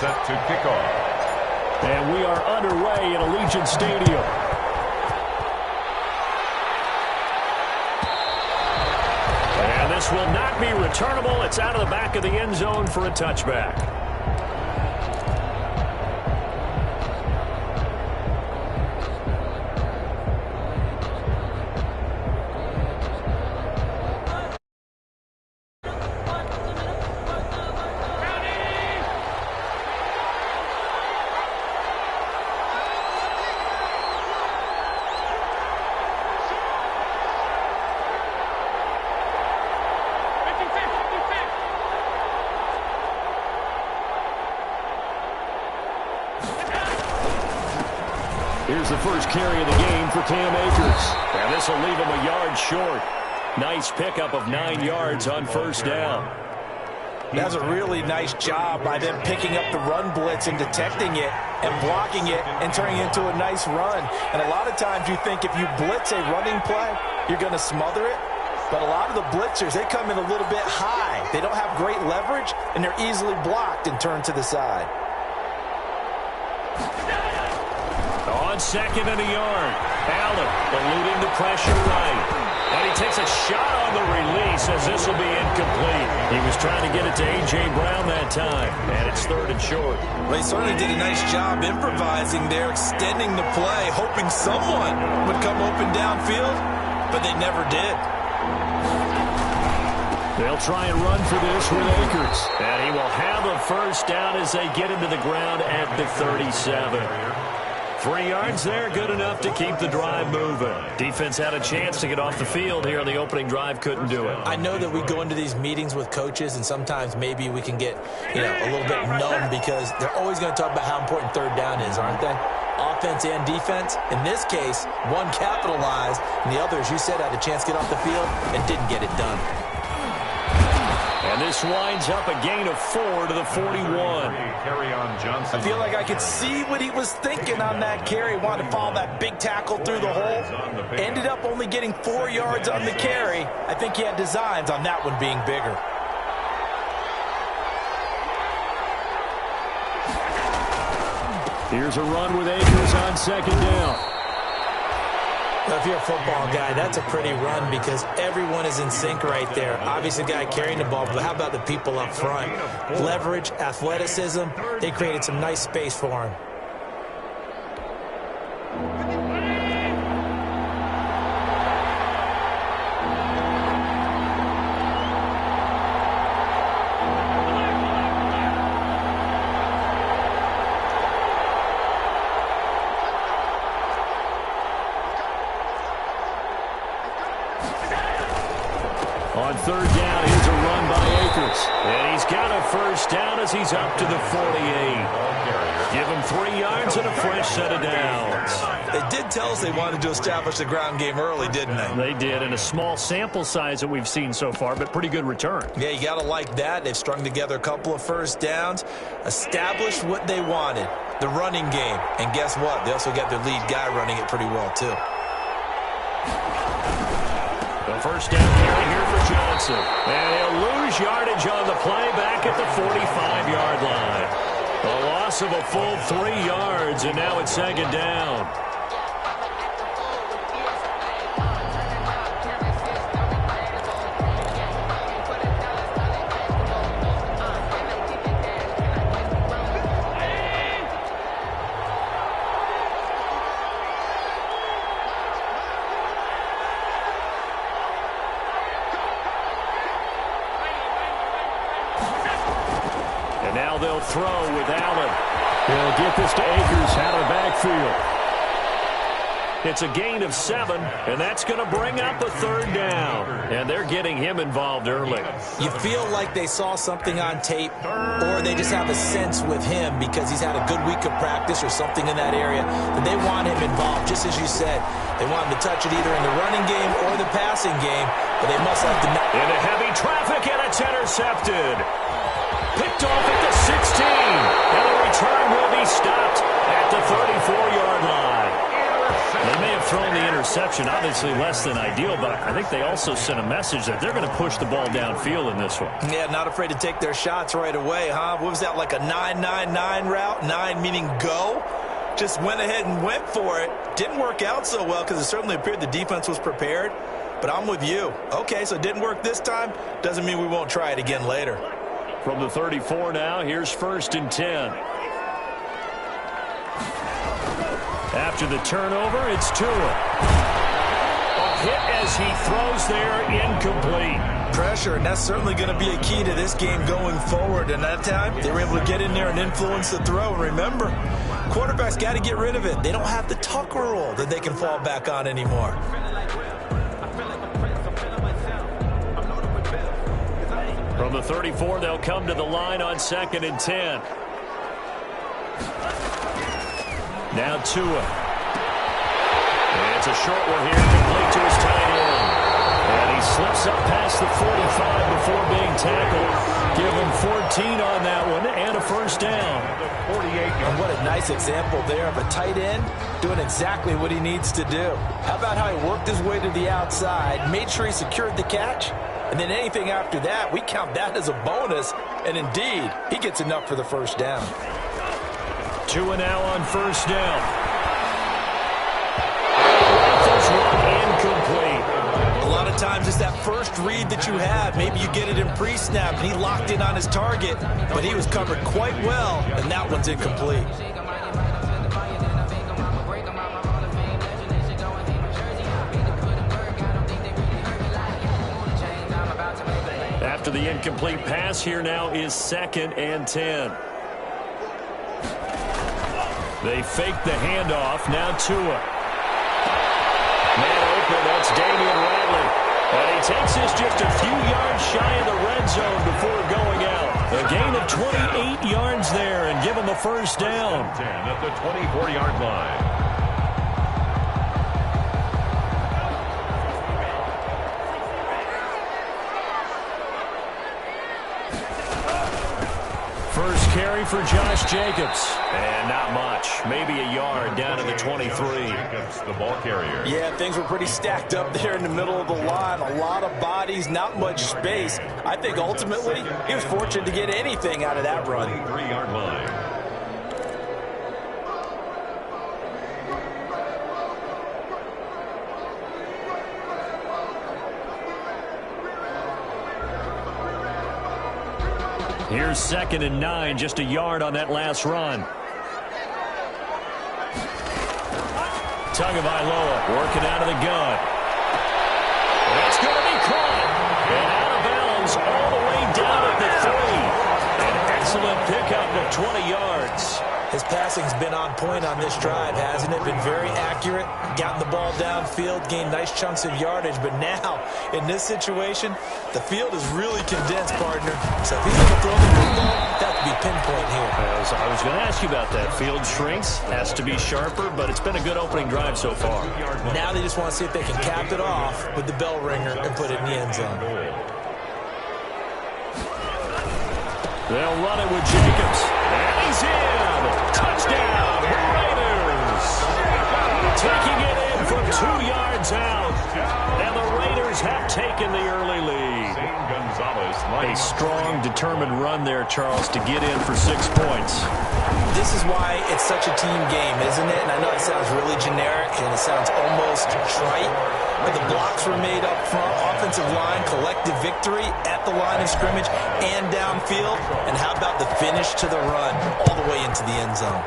set to kick off. And we are underway at Allegiant Stadium. And this will not be returnable. It's out of the back of the end zone for a touchback. Here's the first carry of the game for Cam Akers. And this will leave him a yard short. Nice pickup of 9 yards on first down. That's a really nice job by them picking up the run blitz and detecting it and blocking it and turning it into a nice run. And a lot of times you think if you blitz a running play, you're going to smother it. But a lot of the blitzers, they come in a little bit high. They don't have great leverage, and they're easily blocked and turned to the side. On second and a yard. Allen eluding the pressure right. And he takes a shot on the release as this will be incomplete. He was trying to get it to A.J. Brown that time. And it's third and short. Well, he certainly did a nice job improvising there, extending the play, hoping someone would come open downfield, but they never did. They'll try and run for this with Akers. And he will have a first down as they get him to the ground at the 37. 3 yards there, good enough to keep the drive moving. Defense had a chance to get off the field here on the opening drive, couldn't do it. I know that we go into these meetings with coaches, and sometimes maybe we can get, a little bit numb because they're always going to talk about how important third down is, aren't they? Offense and defense. In this case, one capitalized, and the other, as you said, had a chance to get off the field and didn't get it done. And this winds up a gain of 4 to the 41. I feel like I could see what he was thinking on that carry. Wanted to follow that big tackle through the hole. Ended up only getting 4 yards on the carry. I think he had designs on that one being bigger. Here's a run with Akers on second down. If you're a football guy, that's a pretty run because everyone is in sync right there. Obviously, the guy carrying the ball, but how about the people up front? Leverage, athleticism, they created some nice space for him. On third down, here's a run by Akers. And he's got a first down as he's up to the 48. Give him 3 yards and a fresh set of downs. They did tell us they wanted to establish the ground game early, didn't they? They did, in a small sample size that we've seen so far, but pretty good return. Yeah, you got to like that. They've strung together a couple of first downs, established what they wanted, the running game. And guess what? They also got their lead guy running it pretty well, too. The first down carry here for Johnson. And he'll lose yardage on the play back at the 45-yard line. A loss of a full 3 yards, and now it's second down. And now they'll throw with Allen. They'll get this to Akers out of the backfield. It's a gain of 7, and that's going to bring up a third down. And they're getting him involved early. You feel like they saw something on tape, or they just have a sense with him because he's had a good week of practice or something in that area that they want him involved. Just as you said, they want him to touch it either in the running game or the passing game, but they must like to... Into heavy traffic, and it's intercepted. Picked off at the 16, and the return will be stopped at the 34-yard line. They may have thrown the interception interception, obviously less than ideal, but I think they also sent a message that they're going to push the ball downfield in this one. Yeah, not afraid to take their shots right away, huh? What was that, like a 9-9-9 route? 9 meaning go? Just went ahead and went for it. Didn't work out so well because it certainly appeared the defense was prepared. But I'm with you. Okay, so it didn't work this time. Doesn't mean we won't try it again later. From the 34 now, here's 1st and 10. After the turnover, it's Tua. A hit as he throws there, incomplete. Pressure, and that's certainly going to be a key to this game going forward. And that time, they were able to get in there and influence the throw. Remember, quarterbacks got to get rid of it. They don't have the tuck rule that they can fall back on anymore. From the 34, they'll come to the line on 2nd and 10. Now Tua. It's a short one here, complete to his tight end. And he slips up past the 45 before being tackled. Give him 14 on that one and a 1st down. And what a nice example there of a tight end doing exactly what he needs to do. How about how he worked his way to the outside, made sure he secured the catch, and then anything after that, we count that as a bonus. And indeed, he gets enough for the 1st down. Tua now on 1st down. Rifles one incomplete. A lot of times it's that first read that you have. Maybe you get it in pre-snap, and he locked in on his target, but he was covered quite well, and that one's incomplete. After the incomplete pass, here now is 2nd and 10. They fake the handoff. Now Tua. Man open, that's Damian Ratley. And he takes this just a few yards shy of the red zone before going out. A gain of 28 yards there and give him a 1st down. 10 at the 24-yard line. First carry for Josh Jacobs. And not much. Maybe a yard down to the 23. Jacobs, the ball carrier. Yeah, things were pretty stacked up there in the middle of the line. A lot of bodies, not much space. I think ultimately he was fortunate to get anything out of that run. 23-yard line. Here's 2nd and 9, just a yard on that last run. Tagovailoa working out of the gun. It's going to be caught. And out of bounds all the way down at the 3. An excellent pickup of 20 yards. His passing's been on point on this drive, hasn't it? Been very accurate, gotten the ball downfield, gained nice chunks of yardage. But now, in this situation, the field is really condensed, partner. So if he's going to throw the football, that would be pinpoint here. I was going to ask you about that. Field shrinks, has to be sharper, but it's been a good opening drive so far. Now they just want to see if they can cap it off with the bell ringer and put it in the end zone. They'll run it with Jacobs. And he's in. Touchdown, Raiders. Taking it in from 2 yards out. And the Raiders have taken the early lead. A strong, determined run there, Charles, to get in for 6 points. This is why it's such a team game, isn't it? And I know it sounds really generic and it sounds almost trite, but the blocks were made up front, offensive line, collective victory at the line of scrimmage and downfield. And how about the finish to the run all the way into the end zone?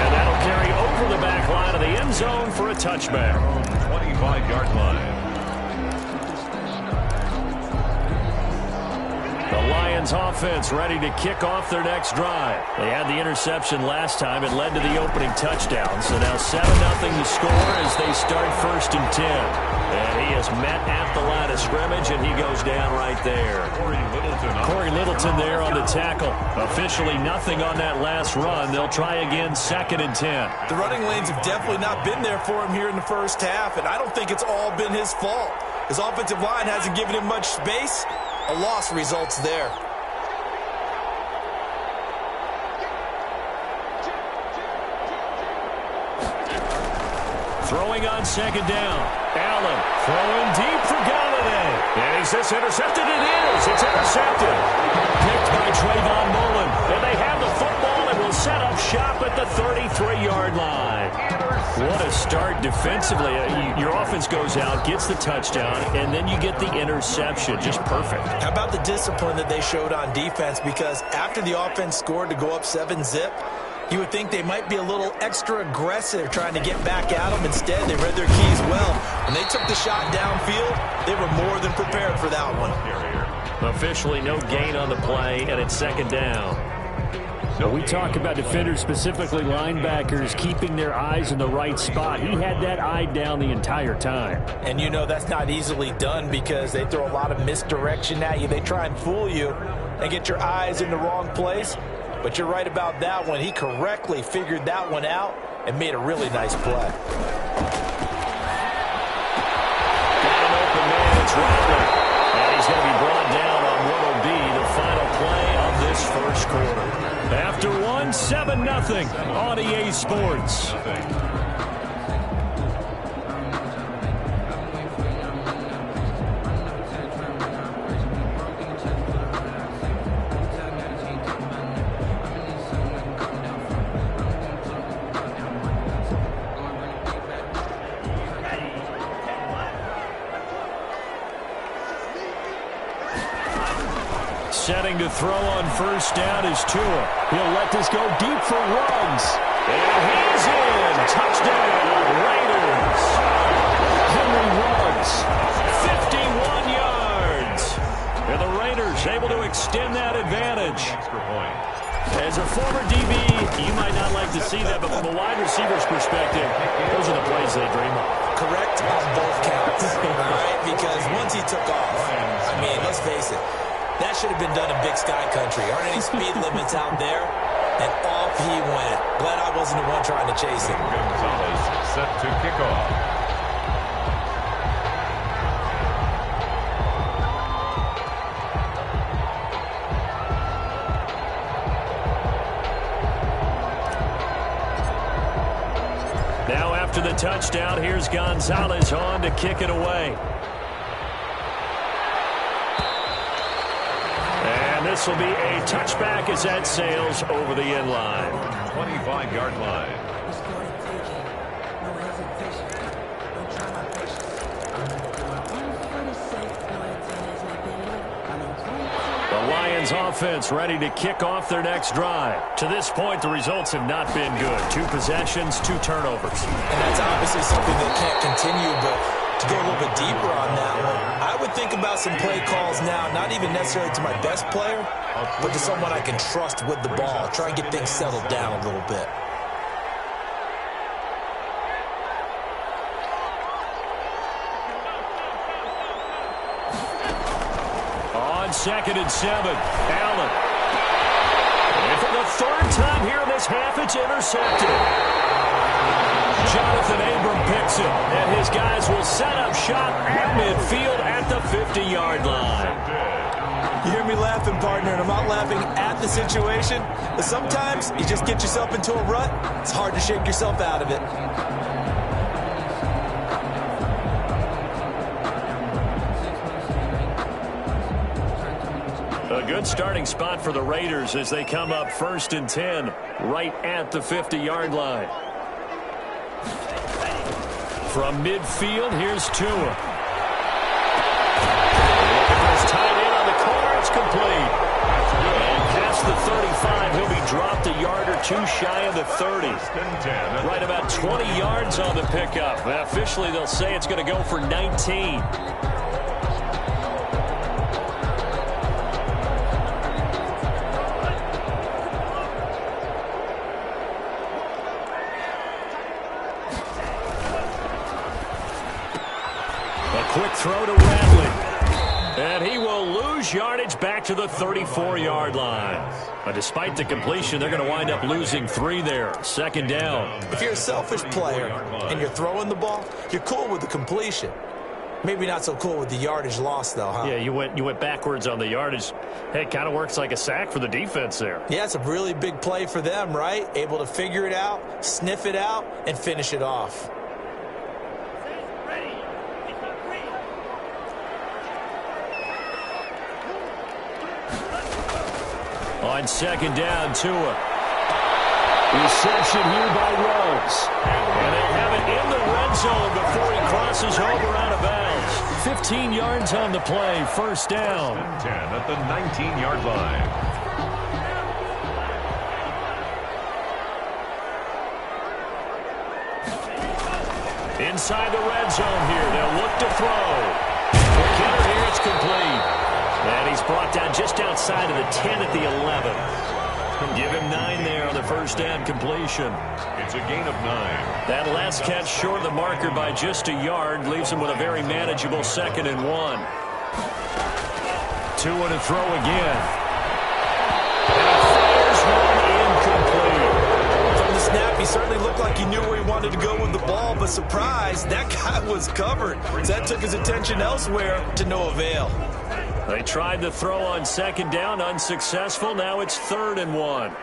And that'll carry over the back line of the end zone for a touchback. 25-yard line. The Lions offense ready to kick off their next drive. They had the interception last time. It led to the opening touchdown. So now 7-0 to score as they start 1st and 10. And he is met at the line of scrimmage, and he goes down right there. Corey Littleton there on the tackle. Officially nothing on that last run. They'll try again 2nd and 10. The running lanes have definitely not been there for him here in the first half, and I don't think it's all been his fault. His offensive line hasn't given him much space. A loss results there. Throwing on second down. Allen throwing deep for Galladay. And is this intercepted? It is. It's intercepted. Picked by Trayvon Mullen. And they have the football and will set up shop at the 33-yard line. What a start defensively. Your offense goes out, gets the touchdown, and then you get the interception. Just perfect. How about the discipline that they showed on defense? Because after the offense scored to go up 7-zip, you would think they might be a little extra aggressive trying to get back at them. Instead, they read their keys well. When they took the shot downfield, they were more than prepared for that one. Officially no gain on the play, and it's second down. We talk about defenders, specifically linebackers, keeping their eyes in the right spot. He had that eye down the entire time. And you know that's not easily done because they throw a lot of misdirection at you. They try and fool you and get your eyes in the wrong place. But you're right about that one. He correctly figured that one out and made a really nice play. Got an open man. It's Rattler. And he's going to be brought down on what will be the final play of this first quarter. After 7-0 on EA Sports. Setting to throw on first down is Tua. He'll let this go deep for Ruggs. And he's in. Touchdown, Raiders. Henry Ruggs. 51 yards. And the Raiders able to extend that advantage. As a former DB, you might not like to see that, but from a wide receiver's perspective, those are the plays they dream of. Correct on both counts, all right? Because once he took off, I mean, let's face it, that should have been done in Big Sky Country. Aren't any speed limits out there? And off he went. Glad I wasn't the one trying to chase him. Gonzalez set to kick off. Now after the touchdown, here's Gonzalez on to kick it away. And this will be a touchback as that sails over the end line. 25-yard line. The Lions offense ready to kick off their next drive. To this point, the results have not been good. 2 possessions, 2 turnovers. And that's obviously something that can't continue, but to go a little bit deeper on that one, I would think about some play calls now, not even necessarily to my best player, but to someone I can trust with the ball. Try and get things settled down a little bit. On 2nd and 7, Allen. And for the 3rd time here in this half, it's intercepted. Jonathan Abram picks it, and his guys will set up shop at midfield at the 50-yard line. You hear me laughing, partner, and I'm not laughing at the situation, but sometimes you just get yourself into a rut. It's hard to shake yourself out of it. A good starting spot for the Raiders as they come up 1st and 10 right at the 50-yard line. From midfield, here's Tua. It's tied in on the corner. It's complete. And past the 35, he'll be dropped a yard or 2 shy of the 30. Right about 20 yards on the pickup. Officially, they'll say it's going to go for 19. Quick throw to Radley. And he will lose yardage back to the 34-yard line. But despite the completion, they're going to wind up losing 3 there. 2nd down. If you're a selfish player and you're throwing the ball, you're cool with the completion. Maybe not so cool with the yardage loss, though, huh? Yeah, you went backwards on the yardage. Hey, it kind of works like a sack for the defense there. Yeah, it's a really big play for them, right? Able to figure it out, sniff it out, and finish it off. On second down, Tua. Reception here by Ruggs. And they have it in the red zone before he crosses over out of bounds. 15 yards on the play, first down. 10 at the 19-yard line. Inside the red zone here, they'll look to throw. The counter here, it's complete. And he's brought down just outside of the 10 at the 11. Give him 9 there on the first down completion. It's a gain of 9. That last catch short of the marker by just a yard leaves him with a very manageable 2nd and 1. Tua to throw again. And fires one incomplete. From the snap, he certainly looked like he knew where he wanted to go with the ball, but surprise, that guy was covered. So that took his attention elsewhere to no avail. They tried to throw on second down, unsuccessful. Now it's 3rd and 1.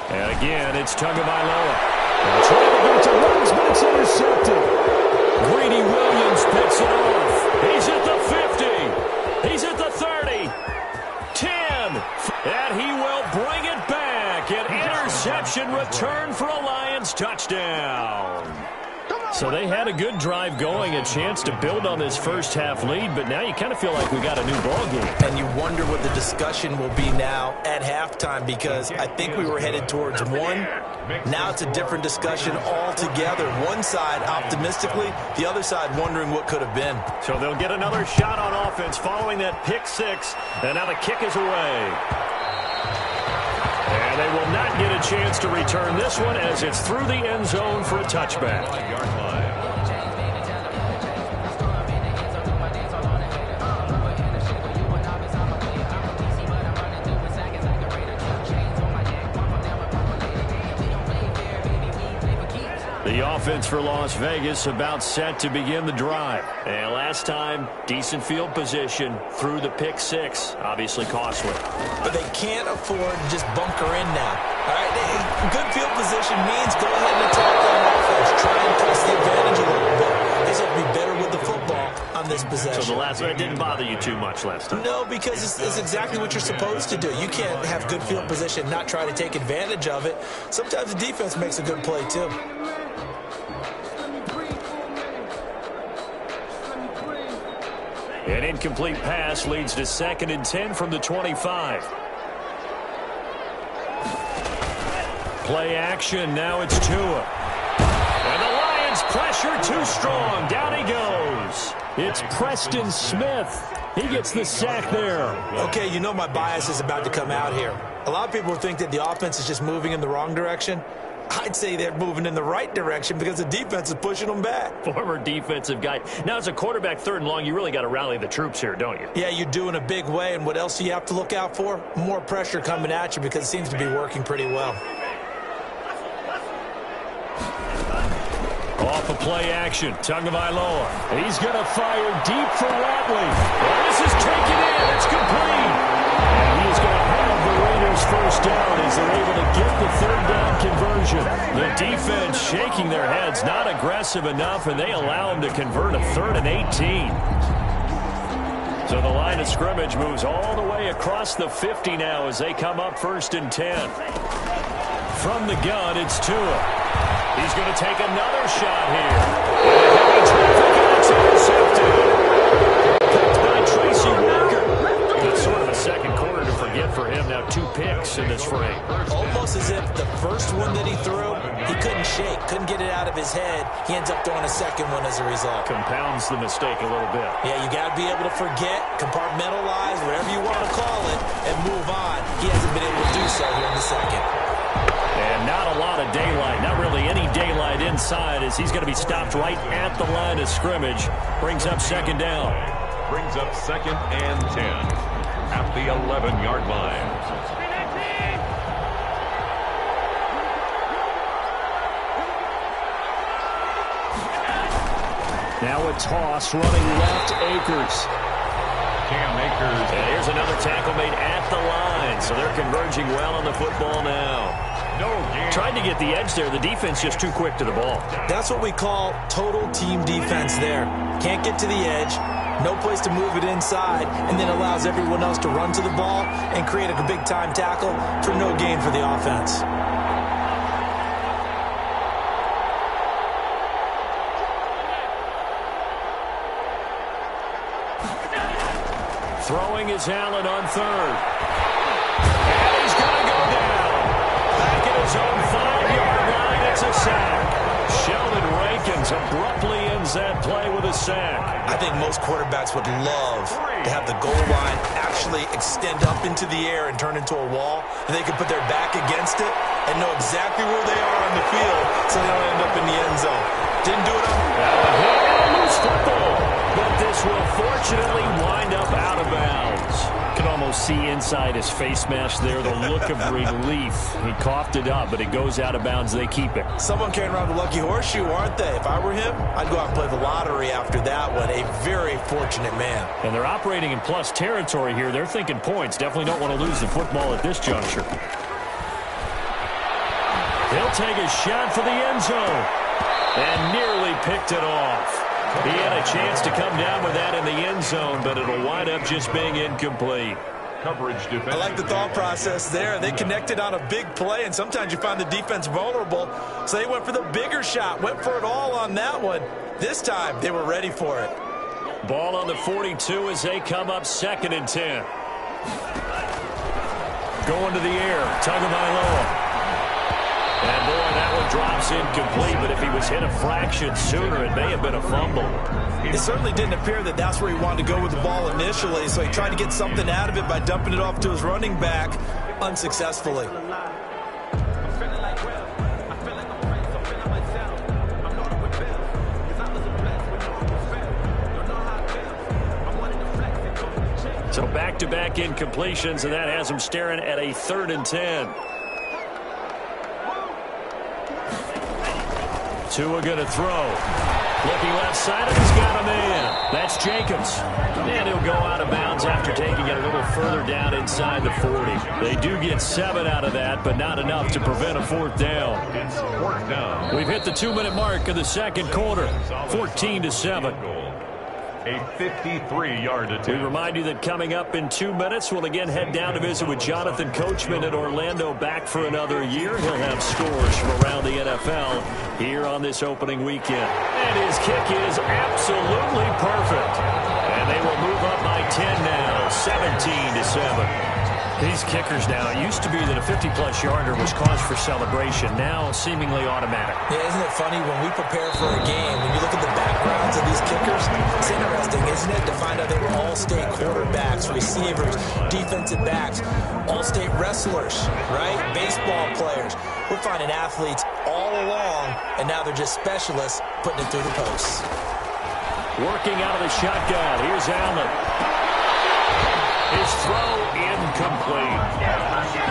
And again, it's Tagovailoa. Trying to get to Ruggs, but it's intercepted. Greedy Williams picks it off. He's at the 50. He's at the 30. 10. And he will bring it back. An interception return for a Lions touchdown. So they had a good drive going, a chance to build on this first half lead, but now you kind of feel like we got a new ball game. And you wonder what the discussion will be now at halftime, because I think we were headed towards 1. Now it's a different discussion altogether. One side optimistically, the other side wondering what could have been. So they'll get another shot on offense following that pick 6, and now the kick is away. And they will not get a chance to return this one as it's through the end zone for a touchback. The offense for Las Vegas about set to begin the drive. And last time, decent field position through the pick 6. Obviously costly. But they can't afford to just bunker in now. All right, good field position means go ahead and attack on offense. Try and press the advantage a little bit. They just have to be better with the football on this possession. So the last one didn't bother you too much last time? No, because it's exactly what you're supposed to do. You can't have good field position, not try to take advantage of it. Sometimes the defense makes a good play, too. An incomplete pass leads to 2nd and 10 from the 25. Play action. Now it's Tua. And the Lions pressure too strong. Down he goes. It's Preston Smith. He gets the sack there. Okay, you know my bias is about to come out here. A lot of people think that the offense is just moving in the wrong direction. I'd say they're moving in the right direction because the defense is pushing them back. Former defensive guy. Now, as a quarterback 3rd and long, you really got to rally the troops here, don't you? Yeah, you do in a big way. And what else do you have to look out for? More pressure coming at you because it seems to be working pretty well. Off of play action, Tagovailoa. He's going to fire deep for Ratley. Well, this is taken in. It's complete. And he is going to have the Raiders first down as they're able to get the 3rd down conversion. The defense shaking their heads, not aggressive enough, and they allow them to convert a 3rd and 18. So the line of scrimmage moves all the way across the 50 now as they come up 1st and 10. From the gun, it's Tua. He's going to take another shot here. And a heavy traffic, and it's intercepted. Picked by Tracy Walker. That's sort of a second quarter to forget for him. Now 2 picks in this frame. Almost as if the first one that he threw, he couldn't shake, couldn't get it out of his head. He ends up throwing a second one as a result. Compounds the mistake a little bit. Yeah, you got to be able to forget, compartmentalize, whatever you want to call it, and move on. He hasn't been able to do so here in the second. And not a lot of daylight, not really any daylight inside as he's going to be stopped right at the line of scrimmage. Brings up 2nd down. Brings up 2nd and 10 at the 11-yard line. Now a toss running left, Akers. Cam Akers. And here's another tackle made at the line. So they're converging well on the football now. Tried to get the edge there. The defense just too quick to the ball. That's what we call total team defense there. Can't get to the edge. No place to move it inside, and then allows everyone else to run to the ball and create a big-time tackle for no gain for the offense. Throwing is Allen on third. And he's going to go down. Back at his own 5-yard line, it's a sack. Sheldon Rankins abruptly ends that play with a sack. I think most quarterbacks would love to have the goal line actually extend up into the air and turn into a wall, and they could put their back against it and know exactly where they are on the field so they don't end up in the end zone. Didn't do it on Loose football. But this will fortunately wind up out of bounds. You can almost see inside his face mask there the look of relief. He coughed it up, but it goes out of bounds. They keep it. Someone carrying around the lucky horseshoe, aren't they? If I were him, I'd go out and play the lottery after that one. A very fortunate man. And they're operating in plus territory here. They're thinking points. Definitely don't want to lose the football at this juncture. He'll take a shot for the end zone. And nearly picked it off. He had a chance to come down with that in the end zone, but it'll wind up just being incomplete. I like the thought process there. They connected on a big play, and sometimes you find the defense vulnerable, so they went for the bigger shot, went for it all on that one. This time, they were ready for it. Ball on the 42 as they come up 2nd and 10. Going to the air, Tagovailoa. And, boy, that one drops incomplete, but if he was hit a fraction sooner, it may have been a fumble. It certainly didn't appear that that's where he wanted to go with the ball initially, so he tried to get something out of it by dumping it off to his running back unsuccessfully. So back-to-back incompletions, and that has him staring at a 3rd and 10. Tua going to throw. Looking left side, and he's got a man. That's Jacobs. And he'll go out of bounds after taking it a little further down inside the 40. They do get 7 out of that, but not enough to prevent a 4th down. We've hit the 2-minute mark of the 2nd quarter. 14-7. A 53-yard attempt. We remind you that coming up in 2 minutes, we'll again head down to visit with Jonathan Coachman at Orlando, back for another year. He'll have scores from around the NFL here on this opening weekend. And his kick is absolutely perfect. And they will move up by 10 now, 17-7. These kickers now, it used to be that a 50-plus yarder was cause for celebration. Now, seemingly automatic. Yeah, isn't it funny when we prepare for a game, when you look at the backgrounds of these kickers, it's interesting, isn't it, to find out they were all-state quarterbacks, receivers, defensive backs, all-state wrestlers, right? Baseball players. We're finding athletes all along, and now they're just specialists putting it through the posts. Working out of the shotgun. Here's Allen. His throw incomplete.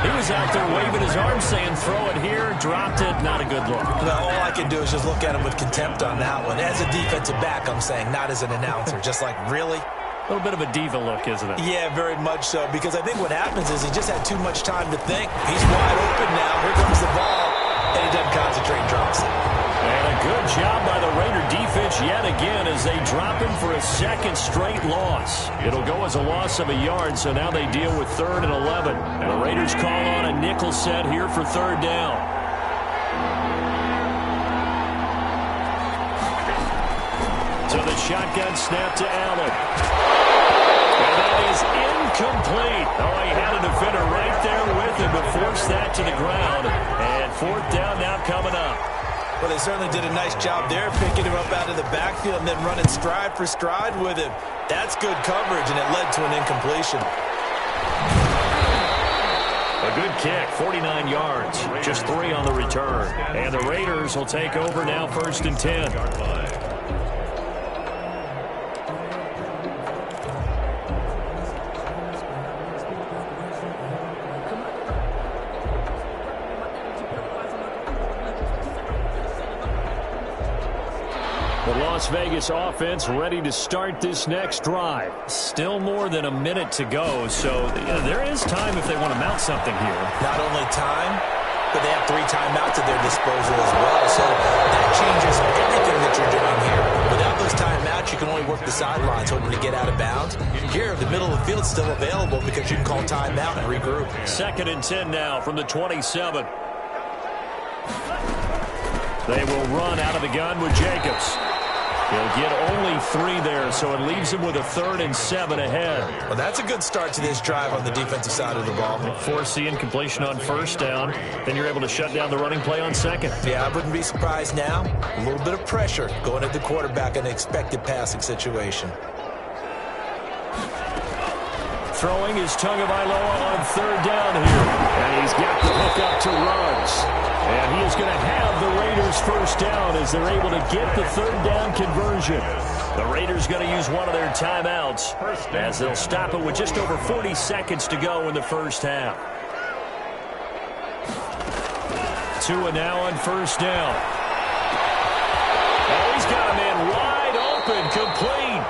He was out there waving his arms saying, throw it here, dropped it, not a good look. Well, all I can do is just look at him with contempt on that one. As a defensive back, I'm saying, not as an announcer. Just like, really? A little bit of a diva look, isn't it? Yeah, very much so, because I think what happens is he just had too much time to think. He's wide open now. Here comes the ball, and he doesn't concentrate, drops it. And a good job by the Raider defense yet again as they drop him for a 2nd straight loss. It'll go as a loss of a yard, so now they deal with 3rd and 11. And the Raiders call on a nickel set here for 3rd down. So the shotgun snap to Allen. And that is incomplete. Oh, he had a defender right there with him to force that to the ground. And 4th down now coming up. Well, they certainly did a nice job there, picking him up out of the backfield and then running stride for stride with him. That's good coverage, and it led to an incompletion. A good kick, 49 yards, just 3 on the return. And the Raiders will take over now, 1st and 10. The Las Vegas offense ready to start this next drive. Still more than a minute to go, so there is time if they want to mount something here. Not only time, but they have 3 timeouts at their disposal as well, so that changes everything that you're doing here. Without those timeouts, much, you can only work the sidelines hoping to get out of bounds. Here, the middle of the field's still available because you can call timeout and regroup. 2nd and 10 now from the 27. They will run out of the gun with Jacobs. He'll get only 3 there, so it leaves him with a 3rd and 7 ahead. Well, that's a good start to this drive on the defensive side of the ball. Force the incompletion on 1st down. Then you're able to shut down the running play on 2nd. Yeah, I wouldn't be surprised now. A little bit of pressure going at the quarterback in an expected passing situation. Throwing is Tagovailoa on 3rd down here. And he's got the hook up to Ruggs. And he is going to have the Raiders 1st down as they're able to get the 3rd down conversion. The Raiders going to use one of their timeouts as they'll stop it with just over 40 seconds to go in the 1st half. Tua now on 1st down. Oh, he's got a man wide open, complete.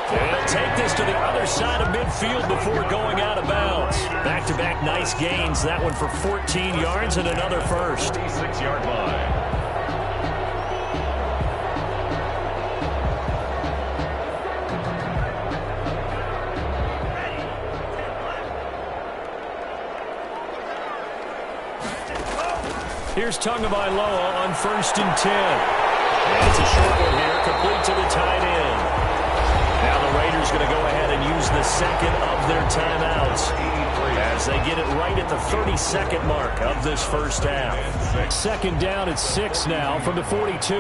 And he'll take this to the other side of midfield before going out of bounds. Back-to-back nice gains. That one for 14 yards and another first. 6-yard line. Here's Tagovailoa on 1st and 10. And it's a short one here, complete to the tight end. Now the Raiders going to go ahead and use the 2nd of their timeouts as they get it right at the 32nd mark of this 1st half. 2nd down at 6 now from the 42.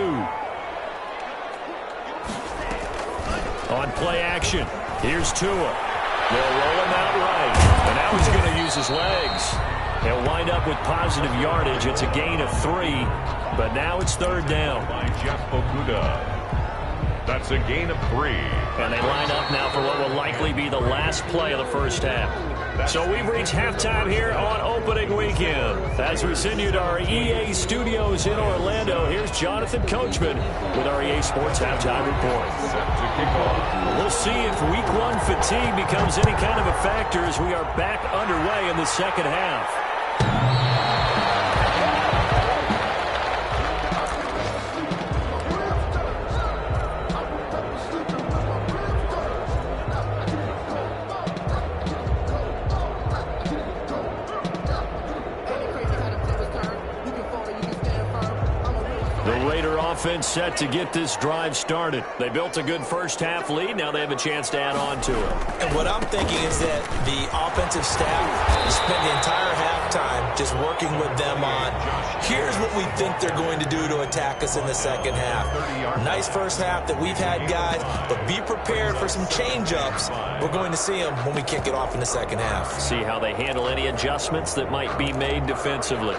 On play action, here's Tua. They'll roll him out right, and now he's going to use his legs. He'll wind up with positive yardage. It's a gain of 3, but now it's 3rd down. By Jeff Okuda. That's a gain of 3. And they line up now for what will likely be the last play of the 1st half. So we've reached halftime here on opening weekend. As we send you to our EA studios in Orlando, here's Jonathan Coachman with our EA Sports Halftime Report. Set to kick off. We'll see if Week 1 fatigue becomes any kind of a factor as we are back underway in the 2nd half. Offense set to get this drive started. They built a good 1st half lead. Now they have a chance to add on to it. And what I'm thinking is that the offensive staff spent the entire halftime just working with them on, here's what we think they're going to do to attack us in the 2nd half. Nice 1st half that we've had, guys, but be prepared for some change-ups. We're going to see them when we kick it off in the 2nd half. See how they handle any adjustments that might be made defensively.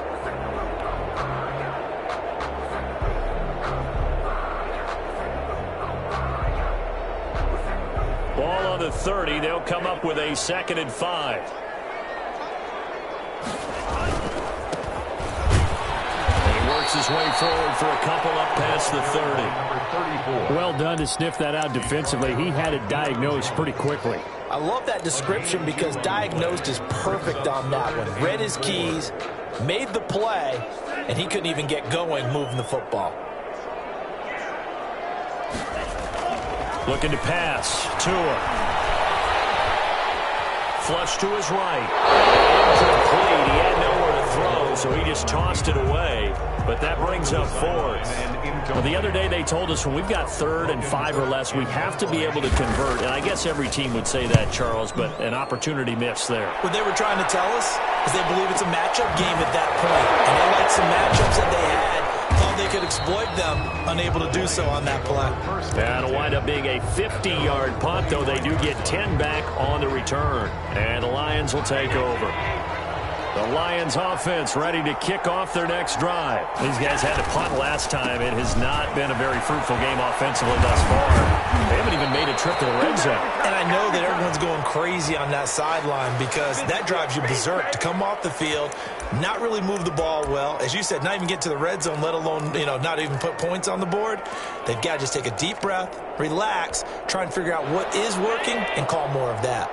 Ball on the 30. They'll come up with a 2nd and 5. And he works his way forward for a couple up past the 30. Well done to sniff that out defensively. He had it diagnosed pretty quickly. I love that description because diagnosed is perfect on that one. Read his keys, made the play, and he couldn't even get going moving the football. Looking to pass. Tua. Flush to his right. Incomplete. He had nowhere to throw, so he just tossed it away. But that brings up 4th. Well, the other day they told us when we've got 3rd and 5 or less, we have to be able to convert. And I guess every team would say that, Charles, but an opportunity missed there. What they were trying to tell us is they believe it's a matchup game at that point. And they liked some matchups that they had. Thought they could exploit them, unable to do so on that play. That'll wind up being a 50-yard punt, though they do get 10 back on the return. And the Lions will take over. The Lions offense ready to kick off their next drive. These guys had to punt last time. It has not been a very fruitful game offensively thus far. They haven't even made a trip to the red zone. And I know that everyone's going crazy on that sideline because that drives you berserk to come off the field, not really move the ball well. As you said, not even get to the red zone, let alone, not even put points on the board. They've got to just take a deep breath, relax, try and figure out what is working, and call more of that.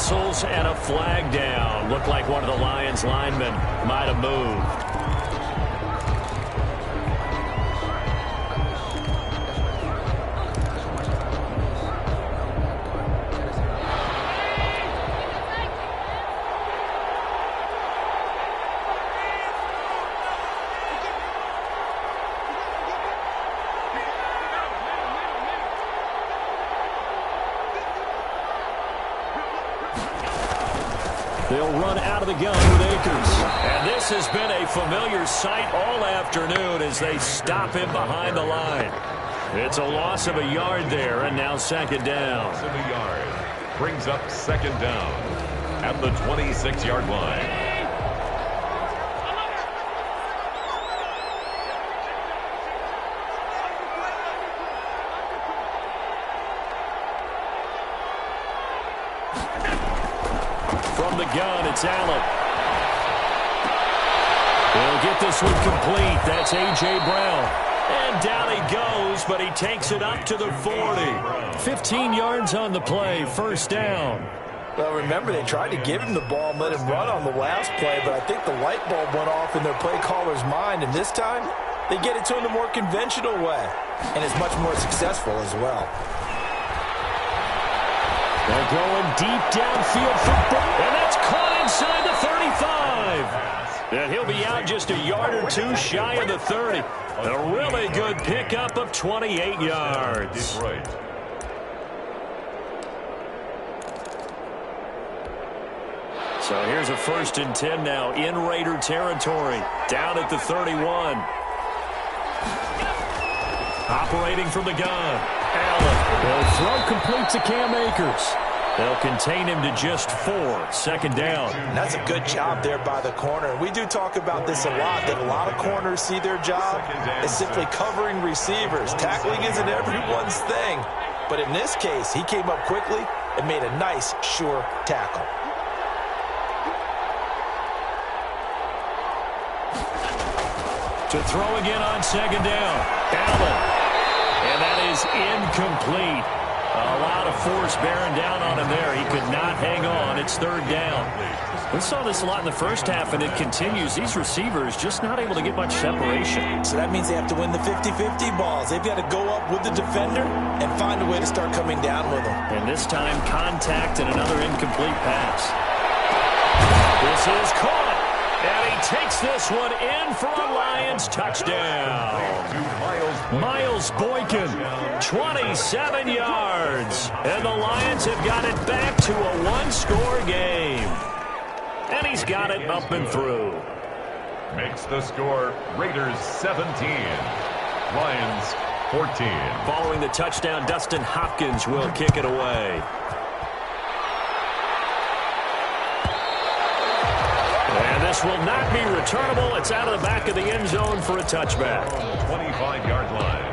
whistles and a flag down. Looked like one of the Lions linemen might have moved. They'll run out of the gun with Akers. And this has been a familiar sight all afternoon as they stop him behind the line. It's a loss of a yard there, and now second down. Loss of a yard. Brings up second down at the 26-yard line. From the gun, it's Allen. He'll get this one complete. That's A.J. Brown. And down he goes, but he takes it up to the 40. 15 yards on the play, first down. Well, remember, they tried to give him the ball and let him run on the last play, but I think the light bulb went off in their play caller's mind, and this time they get it to him the more conventional way, and it's much more successful as well. They're going deep downfield for Brown, and that's caught inside the 35. And he'll be out just a yard or two shy of the 30. A really good pickup of 28 yards. Detroit. So here's a 1st and 10 now in Raider territory. Down at the 31. Operating from the gun. Allen. They'll throw complete to Cam Akers. They'll contain him to just 4. Second down. And that's a good job there by the corner. We do talk about this a lot, that a lot of corners see their job as simply covering receivers. Tackling isn't everyone's thing. But in this case, he came up quickly and made a nice, sure tackle. To throw again on second down. Allen. And that is incomplete. A lot of force bearing down on him there. He could not hang on. It's third down. We saw this a lot in the first half, and it continues. These receivers just not able to get much separation. So that means they have to win the 50-50 balls. They've got to go up with the defender and find a way to start coming down with them. And this time, contact and another incomplete pass. This is caught. And he takes this one in for a Lions touchdown. Miles Boykin, 27 yards. And the Lions have got it back to a one-score game. And he's got it up and through. Makes the score Raiders 17, Lions 14. Following the touchdown, Dustin Hopkins will kick it away. And this will not be returnable. It's out of the back of the end zone for a touchback. 25-yard line.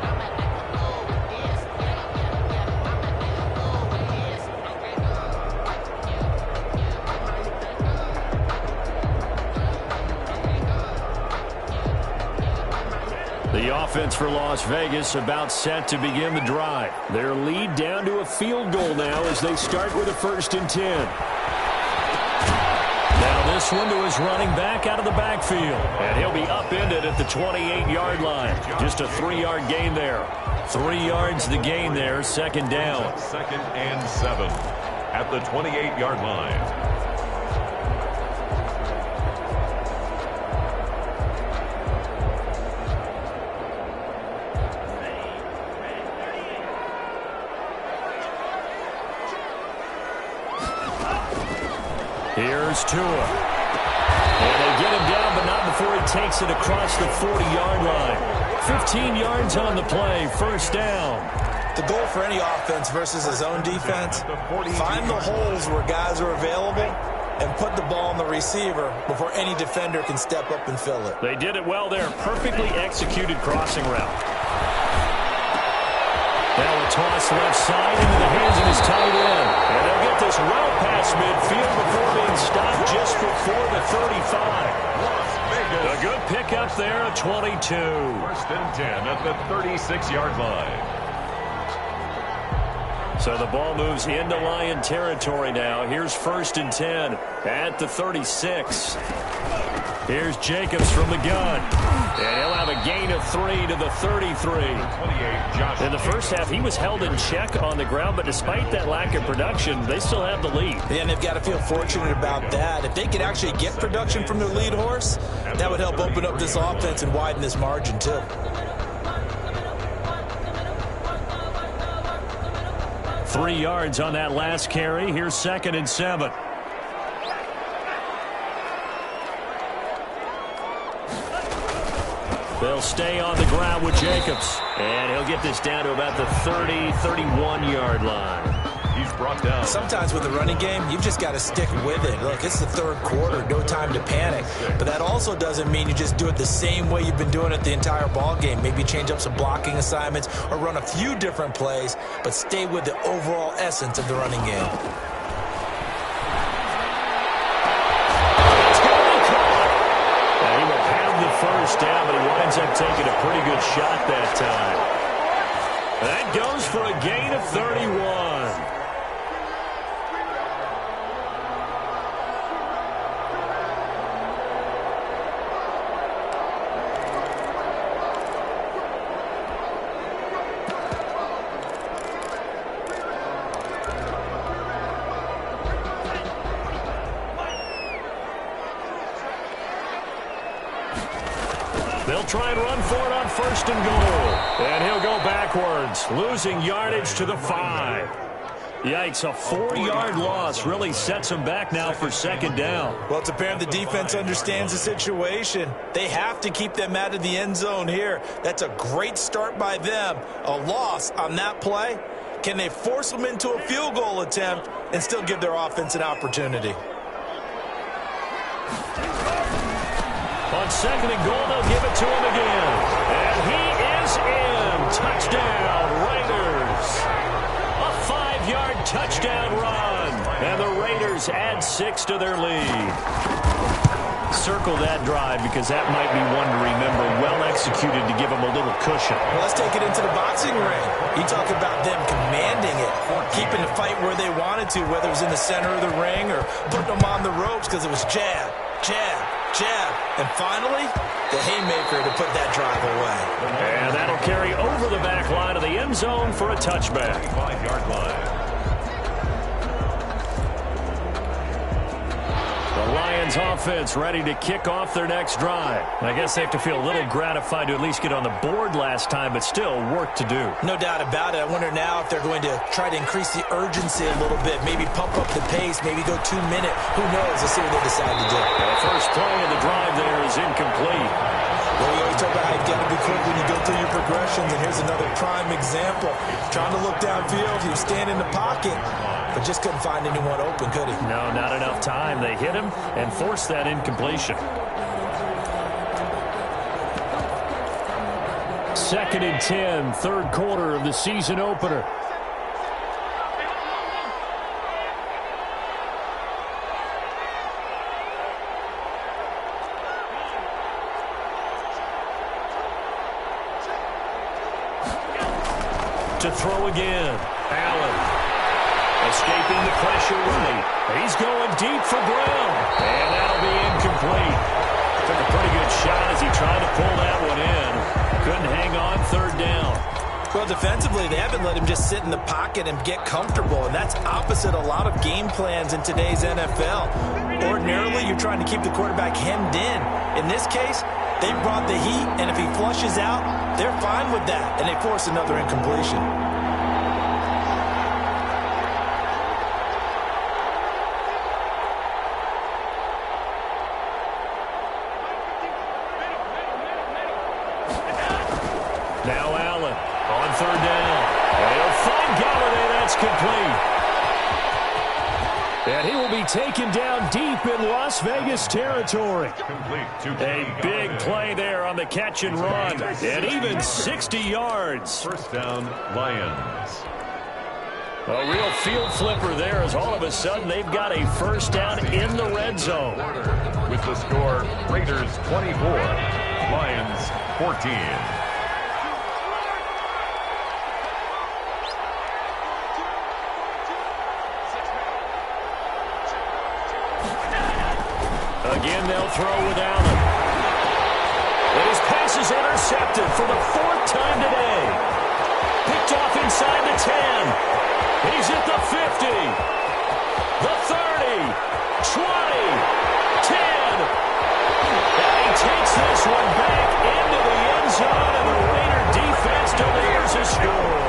The offense for Las Vegas about set to begin the drive. Their lead down to a field goal now as they start with a 1st and 10. Now this one to his running back out of the backfield. And he'll be upended at the 28-yard line. Just a 3-yard gain there. 3 yards the gain there, second down. 2nd and 7 at the 28-yard line. Here's Tua. And they get him down, but not before he takes it across the 40-yard line. 15 yards on the play, first down. The goal for any offense versus his own defense, find the holes where guys are available and put the ball on the receiver before any defender can step up and fill it. They did it well there. Perfectly executed crossing route. Now a toss left side into the hands of his tight end. And they'll get this well past midfield before being stopped just before the 35. A good pickup there at 22. 1st and 10 at the 36-yard line. So the ball moves into Lion territory now. Here's 1st and 10 at the 36. Here's Jacobs from the gun. And he'll have a gain of 3 to the 33. In the first half, he was held in check on the ground, but despite that lack of production, they still have the lead. Yeah, and they've got to feel fortunate about that. If they could actually get production from their lead horse, that would help open up this offense and widen this margin, too. Three yards on that last carry. Here's 2nd and 7. They'll stay on the ground with Jacobs. And he'll get this down to about the 30, 31-yard line. He's brought down. Sometimes with the running game, you've just got to stick with it. Look, it's the 3rd quarter, no time to panic. But that also doesn't mean you just do it the same way you've been doing it the entire ball game. Maybe change up some blocking assignments or run a few different plays, but stay with the overall essence of the running game. He will have the first down, but he winds up taking a pretty good shot that time. That goes for a gain of 31. They'll try and run for it on 1st and goal. And he'll go backwards, losing yardage to the 5. Yikes, a 4-yard loss really sets him back now for 2nd down. Well, it's apparent the defense understands the situation. They have to keep them out of the end zone here. That's a great start by them. A loss on that play. Can they force them into a field goal attempt and still give their offense an opportunity? On 2nd and goal, they'll give it to him again. And he is in. Touchdown, Raiders. A 5-yard touchdown run. And the Raiders add 6 to their lead. Circle that drive because that might be one to remember. Well executed to give them a little cushion. Well, let's take it into the boxing ring. You talk about them commanding it, keeping the fight where they wanted to, whether it was in the center of the ring or putting them on the ropes because it was jab, jab, jab, and finally, the haymaker to put that drive away. And that'll carry over the back line of the end zone for a touchback. 5-yard line. The Lions offense ready to kick off their next drive. I guess they have to feel a little gratified to at least get on the board last time, but still work to do. No doubt about it. I wonder now if they're going to try to increase the urgency a little bit, maybe pump up the pace, maybe go 2-minute. Who knows? Let's see what they decide to do. The first play of the drive there is incomplete. Well, we always talk about how you've got to be quick when you go through your progressions, and here's another prime example. Trying to look downfield, he was standing in the pocket, but just couldn't find anyone open, could he? No, not enough time. They hit him and forced that incompletion. 2nd and 10, 3rd quarter of the season opener. To throw again, Allen. Escaping the pressure right. He's going deep for Brown. And that'll be incomplete. Took a pretty good shot as he tried to pull that one in. Couldn't hang on 3rd down. Well, defensively, they haven't let him just sit in the pocket and get comfortable, and that's opposite a lot of game plans in today's NFL. Ordinarily, you're trying to keep the quarterback hemmed in. In this case, they brought the heat, and if he flushes out, they're fine with that, and they force another incompletion. Now Allen on 3rd down. And he'll find Galladay. That's complete. And he will be taken down deep in Las Vegas territory. A big play there on the catch and run. And even 60 yards. 1st down, Lions. A real field flipper there as all of a sudden they've got a 1st down in the red zone. With the score, Raiders 24, Lions 14. 2 Again, they'll throw with Allen. And his pass is intercepted for the 4th time today. Picked off inside the 10. He's at the 50. The 30. 20. 10. And he takes this one back into the end zone, and the Raider defense delivers a score.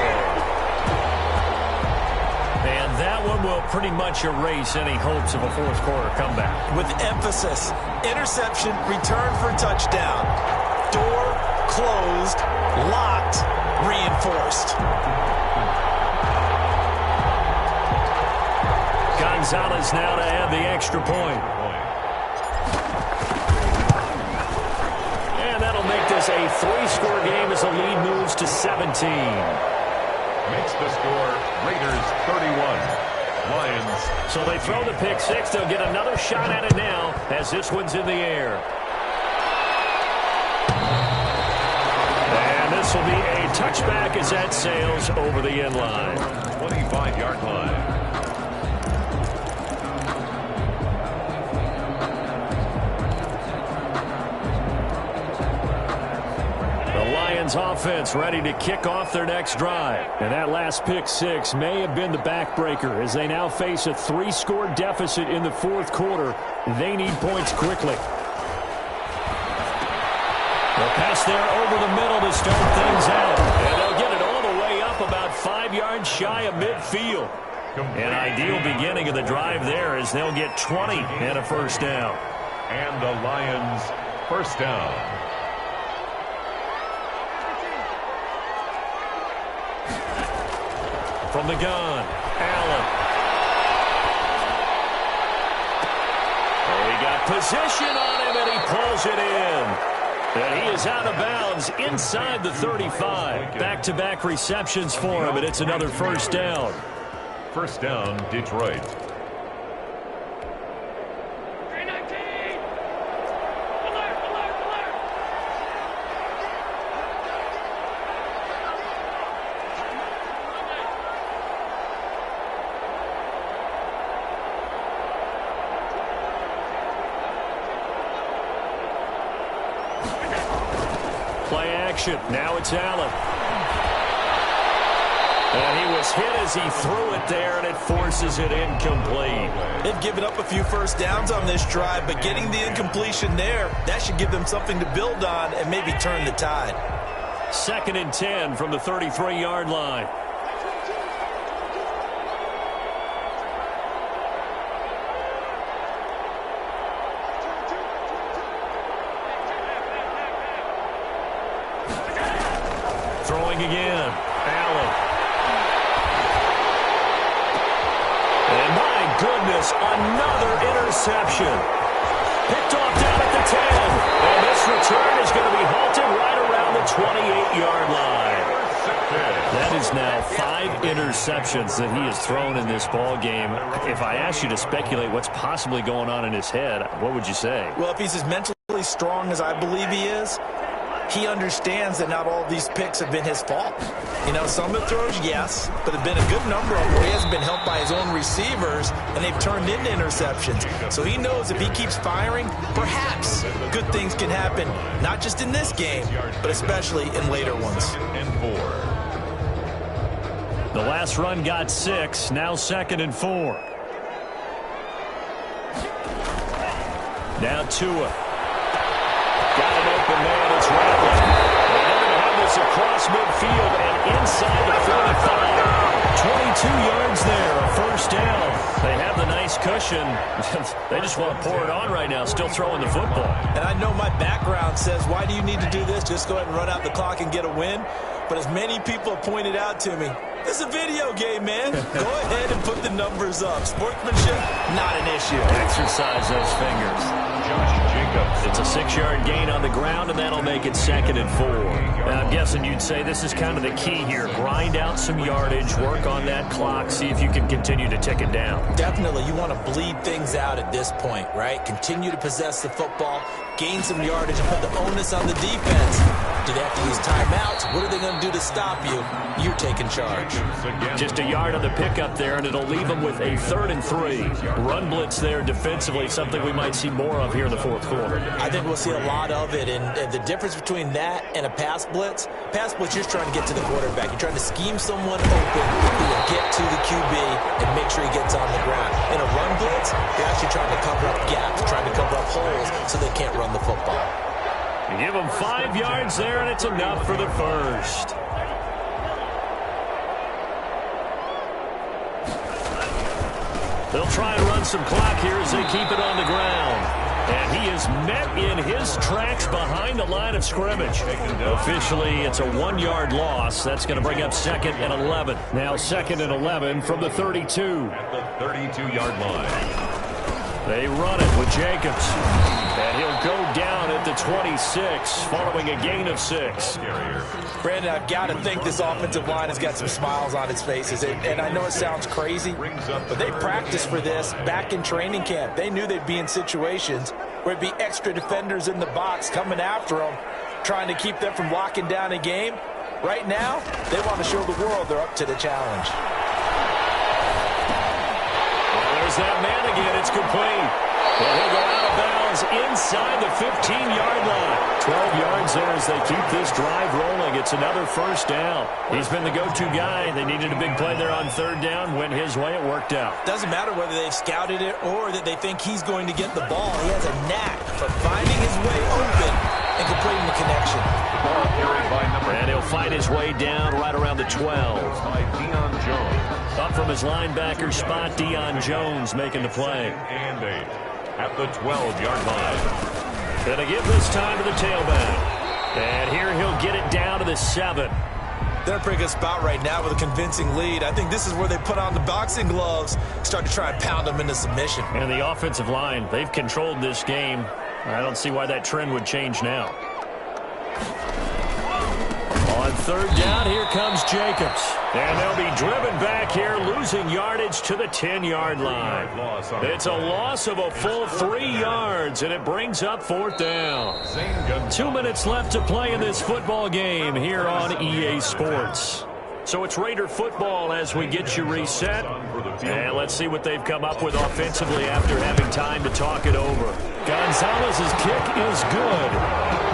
And that one will pretty much erase any hopes of a fourth-quarter comeback. With emphasis, interception, return for a touchdown. Door closed, locked, reinforced. Gonzalez now to add the extra point. And that'll make this a 3-score game as the lead moves to 17. Makes the score Raiders 31, Lions. So they throw the pick six. They'll get another shot at it now as this one's in the air. And this will be a touchback as that sails over the end line. 25-yard line. Offense ready to kick off their next drive. And that last pick six may have been the backbreaker as they now face a 3-score deficit in the fourth quarter. They need points quickly. They'll pass there over the middle to start things out. And they'll get it all the way up about 5 yards shy of midfield. An ideal beginning of the drive there as they'll get 20 and a first down. And the Lions first down. From the gun, Allen. Oh, he got position on him, and he pulls it in. And he is out of bounds inside the 35. Back-to-back receptions for him, and it's another first down. First down, Detroit. Now it's Allen. And he was hit as he threw it there, and it forces it incomplete. They've given up a few first downs on this drive, but getting the incompletion there, that should give them something to build on and maybe turn the tide. 2nd and 10 from the 33-yard line. Throwing again, Allen. And my goodness, another interception. Picked off down at the 10. And this return is going to be halted right around the 28-yard line. That is now 5 interceptions that he has thrown in this ball game. If I asked you to speculate what's possibly going on in his head, what would you say? Well, if he's as mentally strong as I believe he is, he understands that not all of these picks have been his fault. You know, some of the throws, yes, but there have been a good number of them where he hasn't been helped by his own receivers, and they've turned into interceptions. So he knows if he keeps firing, perhaps good things can happen, not just in this game, but especially in later ones. And 4. The last run got 6, now 2nd and 4. Now Tua. Got an open man, it's Rattler. And they're going to have this across midfield and inside the 45. 22 yards there, a first down. They have the nice cushion. They just want to pour it on right now, still throwing the football. And I know my background says, why do you need to do this? Just go ahead and run out the clock and get a win. But as many people have pointed out to me, this is a video game, man. Go ahead and put the numbers up. Sportsmanship, not an issue. Exercise those fingers. Josh Jacobs. It's a 6-yard gain on the ground, and that'll make it 2nd and 4. And I'm guessing you'd say this is kind of the key here. Grind out some yardage, work on that clock, see if you can continue to tick it down. Definitely. You want to bleed things out at this point, right? Continue to possess the football, gain some yardage, and put the onus on the defense. Do they have to use timeouts? What are they going to do to stop you? You're taking charge. Just a yard on the pickup there, and it'll leave them with a 3rd and 3. Run blitz there defensively, something we might see more of here in the fourth quarter. I think we'll see a lot of it, and the difference between that and a pass blitz, you're just trying to get to the quarterback. You're trying to scheme someone open who will get to the QB and make sure he gets on the ground. In a run blitz, you're actually trying to cover up gaps, trying to cover up holes so they can't run the football. You give them 5 yards there, and it's enough for the first. They'll try and run some clock here as they keep it on the ground. And he is met in his tracks behind the line of scrimmage. Officially, it's a 1-yard loss. That's going to bring up 2nd and 11. Now 2nd and 11 from the 32. At the 32-yard line. They run it with Jacobs. And he'll go down at the 26, following a gain of 6. Brandon, I've got to think this offensive line has got some smiles on its faces. And I know it sounds crazy, but they practiced for this back in training camp. They knew they'd be in situations where it'd be extra defenders in the box coming after them, trying to keep them from locking down a game. Right now, they want to show the world they're up to the challenge. There's that man again. It's complete. And he'll go out of bounds inside the 15-yard line. 12 yards there as they keep this drive rolling. It's another first down. He's been the go-to guy. They needed a big play there on 3rd down. Went his way. It worked out. Doesn't matter whether they've scouted it or that they think he's going to get the ball. He has a knack for finding his way open and completing the connection. And he'll fight his way down right around the 12. By Deion Jones. Up from his linebacker spot, Deion Jones making the play. And 8 at the 12-yard line. Gonna give this time to the tailback. And here he'll get it down to the 7. They're in a pretty good spot right now with a convincing lead. I think this is where they put on the boxing gloves, start to try and pound them into submission. And the offensive line, they've controlled this game. I don't see why that trend would change now. On 3rd down, here comes Jacobs. And they'll be driven back here, losing yardage to the 10-yard line. It's a loss of a full 3 yards, and it brings up 4th down. 2 minutes left to play in this football game here on EA Sports. So it's Raider football as we get you reset. And let's see what they've come up with offensively after having time to talk it over. Gonzalez's kick is good.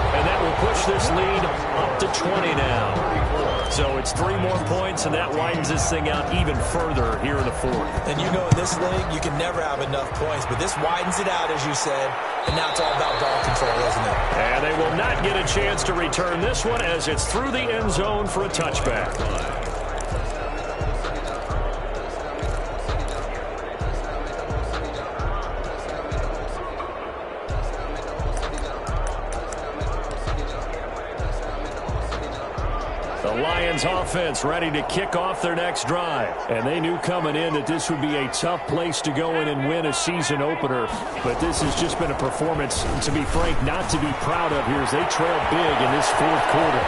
And that will push this lead up to 20 now. So it's 3 more points, and that widens this thing out even further here in the 4th. And you know in this league, you can never have enough points. But this widens it out, as you said. And now it's all about ball control, isn't it? And they will not get a chance to return this one as it's through the end zone for a touchback. The Lions offense ready to kick off their next drive. And they knew coming in that this would be a tough place to go in and win a season opener. But this has just been a performance, to be frank, not to be proud of here as they trail big in this 4th quarter.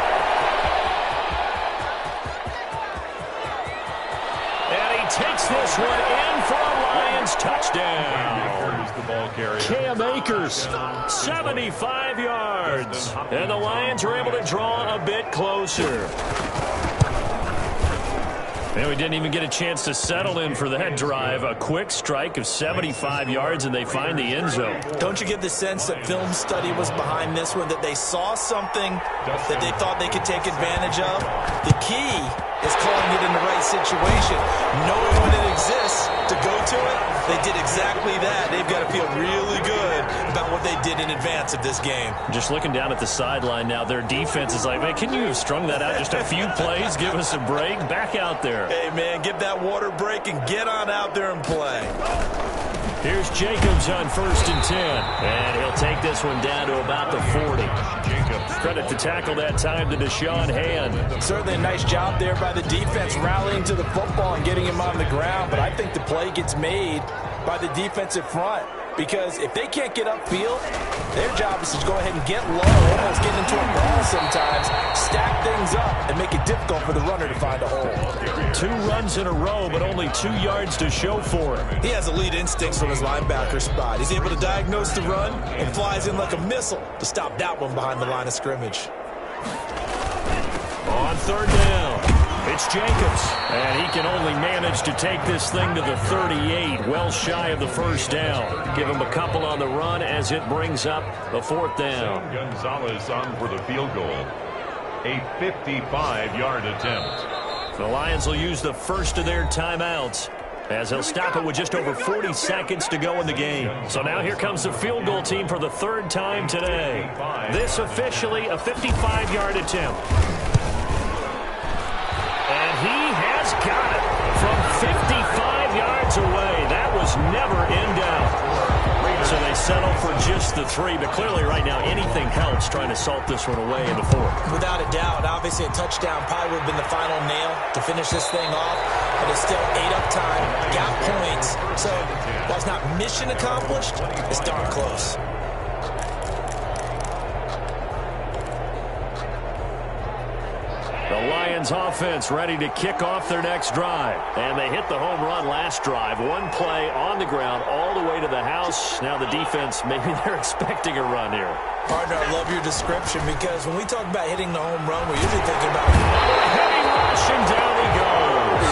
And he takes this one in for a Lions touchdown. Cam Akers, 75 yards. And the Lions are able to draw a bit closer. And we didn't even get a chance to settle in for that drive. A quick strike of 75 yards, and they find the end zone. Don't you get the sense that film study was behind this one, that they saw something that they thought they could take advantage of? The key is calling it in the right situation. Knowing when it exists to go to it, they did exactly that. They've got to feel really good about what they did in advance of this game. Just looking down at the sideline now, their defense is like, man, can you have strung that out just a few plays? Give us a break. Back out there. Hey, man, give that water break and get on out there and play. Here's Jacobs on 1st and 10. And he'll take this one down to about the 40. Jacobs, credit to tackle that time to Deshaun Hand. Certainly a nice job there by the defense rallying to the football and getting him on the ground. But I think the play gets made by the defensive front. because if they can't get upfield, their job is to go ahead and get low, almost get into a ball sometimes, stack things up, and make it difficult for the runner to find a hole. 2 runs in a row, but only 2 yards to show for him. He has elite instincts from his linebacker spot. He's able to diagnose the run and flies in like a missile to stop that one behind the line of scrimmage. On 3rd down, it's Jacobs, and he can only manage to take this thing to the 38, well shy of the 1st down. Give him a couple on the run as it brings up the 4th down. Gonzalez on for the field goal. A 55-yard attempt. The Lions will use the first of their timeouts as they'll stop it with just over 40 seconds to go in the game. So now here comes the field goal team for the 3rd time today. This officially a 55-yard attempt. And he has got it from 55 yards away. That was never in doubt. So they settle for just the 3, but clearly right now anything helps trying to salt this one away in the 4th. Without a doubt, obviously a touchdown probably would have been the final nail to finish this thing off, but it's still 8 up time, got points. So while it's not mission accomplished, it's darn close. The Lions offense ready to kick off their next drive. And they hit the home run last drive. 1 play on the ground all the way to the house. Now the defense, maybe they're expecting a run here. Partner, I love your description because when we talk about hitting the home run, we're usually thinking about heavy rush, and down he goes.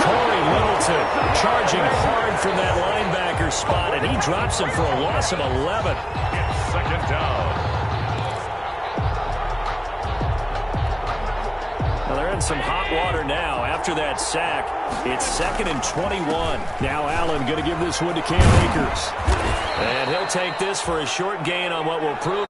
Corey Littleton charging hard from that linebacker spot, and he drops him for a loss of 11. 2nd down. They're in some hot water now after that sack. It's 2nd and 21. Now Allen going to give this one to Cam Akers. And he'll take this for a short gain on what will prove